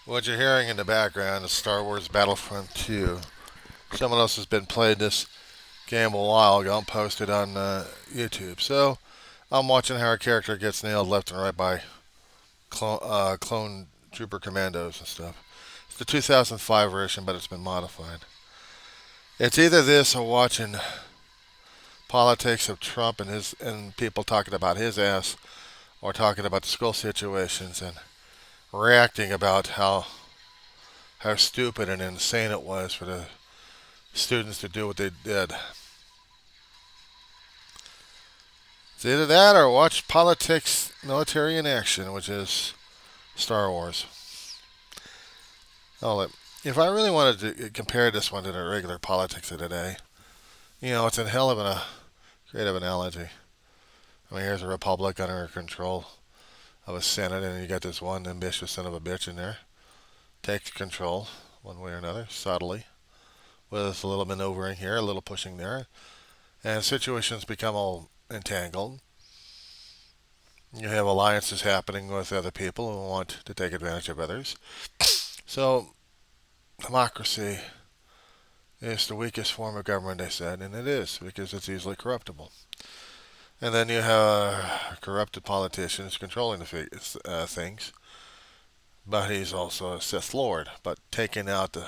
What you're hearing in the background is Star Wars Battlefront 2. Someone else has been playing this game a while ago and posted on YouTube. So I'm watching how our character gets nailed left and right by clone trooper commandos and stuff. It's the 2005 version, but it's been modified. It's either this or watching politics of Trump and people talking about his ass, or talking about the school situations and reacting about how stupid and insane it was for the students to do what they did. It's either that or watch politics, military in action, which is Star Wars. Oh, if I really wanted to compare this one to the regular politics of today, it's a hell of a creative analogy. I mean, here's a republic under control of a senate, and you got this one ambitious son of a bitch in there, takes control one way or another, subtly, with a little maneuvering here, a little pushing there, and situations become all entangled. You have alliances happening with other people who want to take advantage of others. So, democracy is the weakest form of government, they said, and it is because it's easily corruptible. And then you have corrupted politicians controlling the things, but he's also a Sith Lord. But taking out the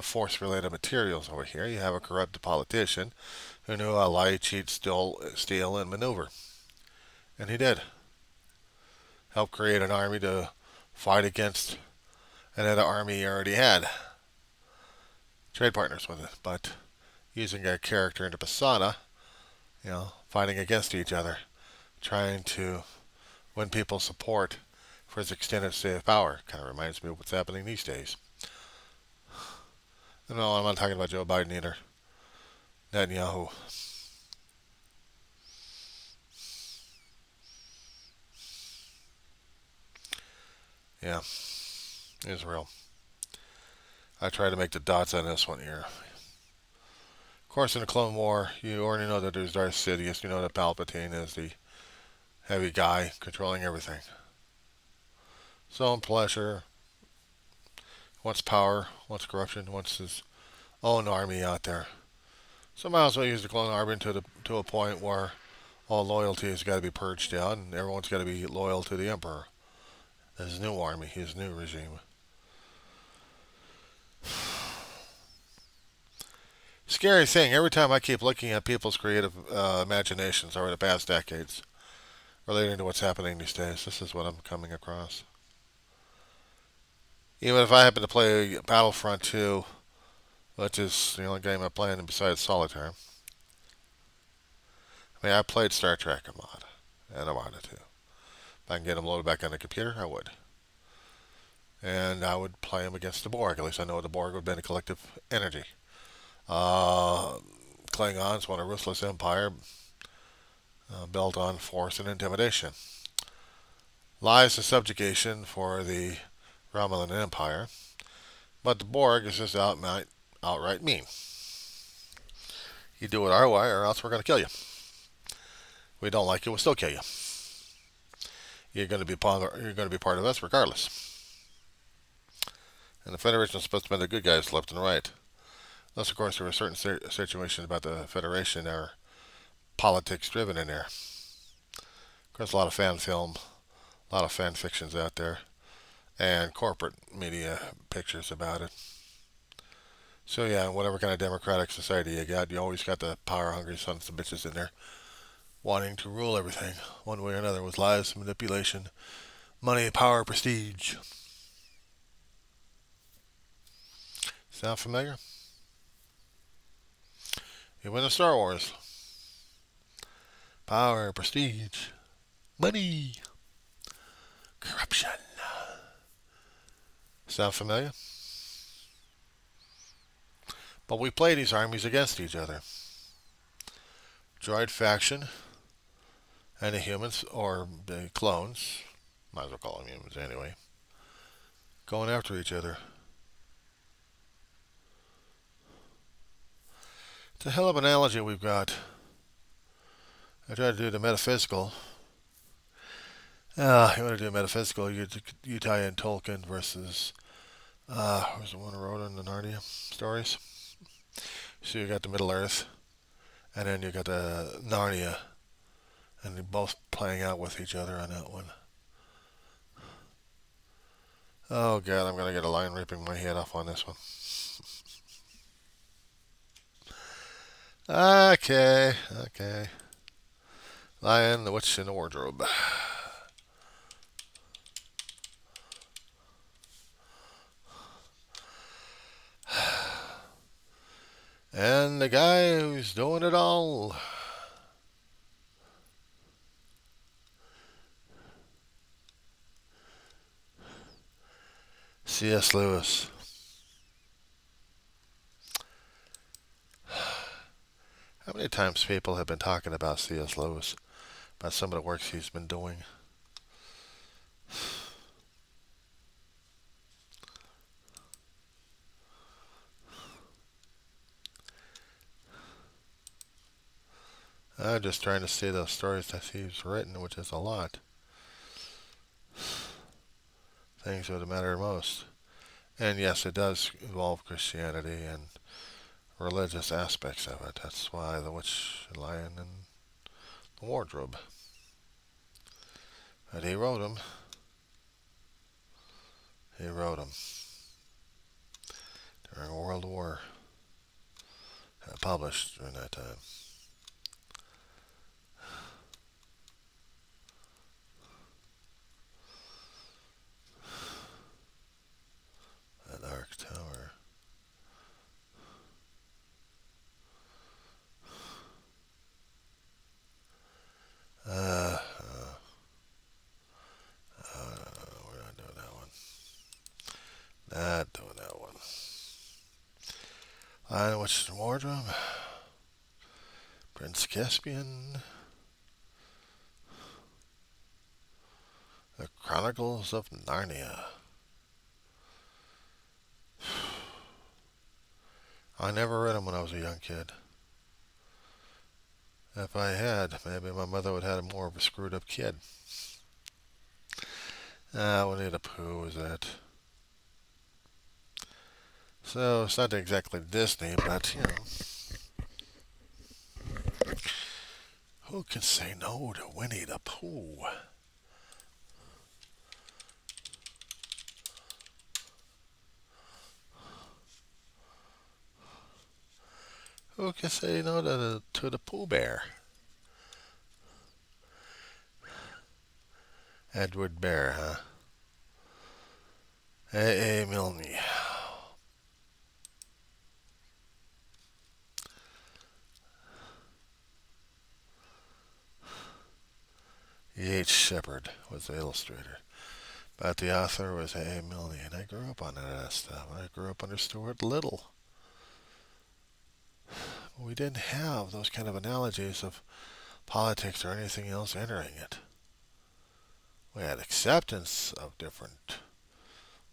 force-related materials over here, you have a corrupted politician who knew how to lie, cheat, steal, and maneuver. And he did. Help create an army to fight against another army he already had. Trade partners with it, but using a character and a persona, fighting against each other, trying to win people's support for his extended stay of power. Kind of reminds me of what's happening these days. No, I'm not talking about Joe Biden either. Netanyahu. Yeah, Israel. I try to make the dots on this one here. Of course, in the Clone War, you already know that there's Darth Sidious. You know that Palpatine is the heavy guy controlling everything. So, in pleasure, wants power, wants corruption, wants his own army out there. So, might as well use the clone army to a point where all loyalty has got to be purged out, and everyone's got to be loyal to the Emperor, his new army, his new regime. Scary thing. Every time I keep looking at people's creative imaginations over the past decades relating to what's happening these days, this is what I'm coming across. Even if I happen to play Battlefront 2, which is the only game I'm playing besides Solitaire. I mean, I played Star Trek a lot, and I wanted to. If I can get them loaded back on the computer, I would. And I would play them against the Borg. At least I know the Borg would be a collective energy. Uh, Klingons want a ruthless empire built on force and intimidation. Lies and subjugation for the Romulan Empire. But the Borg is just outright mean. You do it our way, or else we're going to kill you. We don't like you, we'll still kill you. You're going to be part of us regardless. And the Federation is supposed to be the good guys left and right. Thus, of course, there were certain situations about the Federation that are politics driven in there. Of course, a lot of fan film, a lot of fan fictions out there, and corporate media pictures about it. So yeah, whatever kind of democratic society you got, you always got the power-hungry sons of bitches in there wanting to rule everything one way or another with lies, manipulation, money, power, prestige. Sound familiar? Even in Star Wars. Power, prestige, money, corruption. Sound familiar? But we play these armies against each other. Droid faction and the humans, or the clones, might as well call them humans anyway, going after each other. It's a hell of an analogy we've got. I tried to do the metaphysical, You want to do metaphysical, you tie in Tolkien versus, who's the one who wrote in the Narnia stories? So you got the Middle Earth, and then you got the Narnia, and they're both playing out with each other on that one. Oh god, I'm gonna get a lion ripping my head off on this one. Okay, okay. Lion, the witch in the wardrobe. And the guy who's doing it all. C.S. Lewis. How many times people have been talking about C.S. Lewis, about some of the works he's been doing? I'm just trying to see those stories that he's written, which is a lot. Things that matter most. And yes, it does involve Christianity and religious aspects of it. That's why the witch, lion, and the wardrobe. But he wrote them. He wrote them during World War. Published during that time. That Ark Tower. Uh, uh, we're not doing that one. Not doing that one. Lion, Witch, and Wardrobe. Prince Caspian. The Chronicles of Narnia. I never read them when I was a young kid. If I had, maybe my mother would have had more of a screwed up kid. Winnie the Pooh was that. So it's not exactly Disney, but you know, who can say no to Winnie the Pooh? Who can say no to the Pooh Bear? Edward Bear, huh? A. Milne. E.H. Shepard was the illustrator. But the author was A. Milne, and I grew up on that stuff. I grew up under Stuart Little. We didn't have those kind of analogies of politics or anything else entering it. We had acceptance of different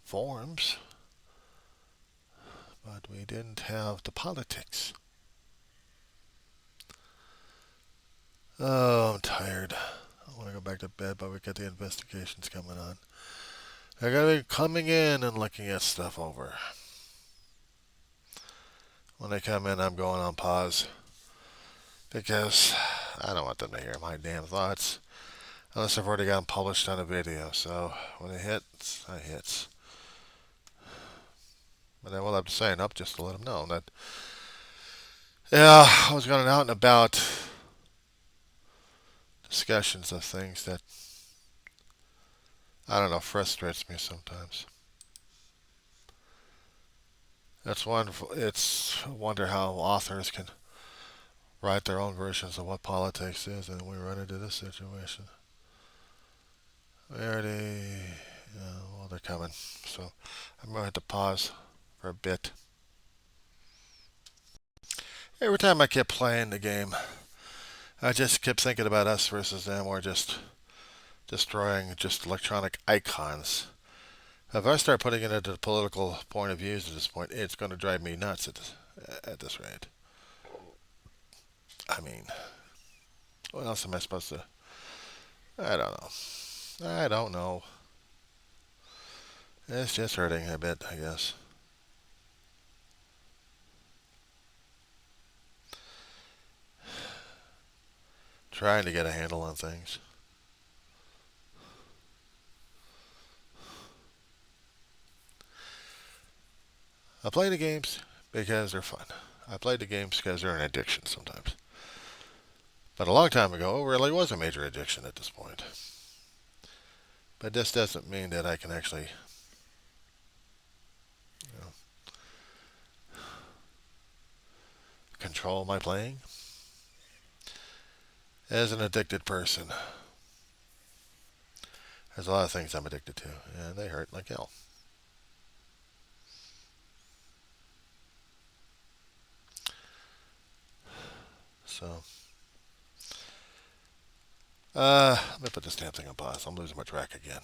forms, but we didn't have the politics. Oh, I'm tired. I want to go back to bed, but we got the investigations coming on. They're going to be coming in and looking at stuff over. When they come in, I'm going on pause because I don't want them to hear my damn thoughts unless I've already got them published on a video. So when it hits, it hits. But I will have to sign up just to let them know that, yeah, I was going out and about discussions of things that, I don't know, frustrates me sometimes. It's wonderful. It's a wonder how authors can write their own versions of what politics is, and we run into this situation. We already, well, they're coming. So I'm going to have to pause for a bit. Every time I kept playing the game, I just kept thinking about us versus them, or just destroying just electronic icons. If I start putting it into the political point of views at this point, it's going to drive me nuts at this rate. I mean, what else am I supposed to? I don't know. I don't know. It's just hurting a bit, I guess. Trying to get a handle on things. I play the games because they're fun. I play the games because they're an addiction sometimes. But a long time ago, it really was a major addiction at this point. But this doesn't mean that I can actually, you know, control my playing. As an addicted person, there's a lot of things I'm addicted to, and they hurt like hell. So, let me put this damn thing on pause. I'm losing my track again.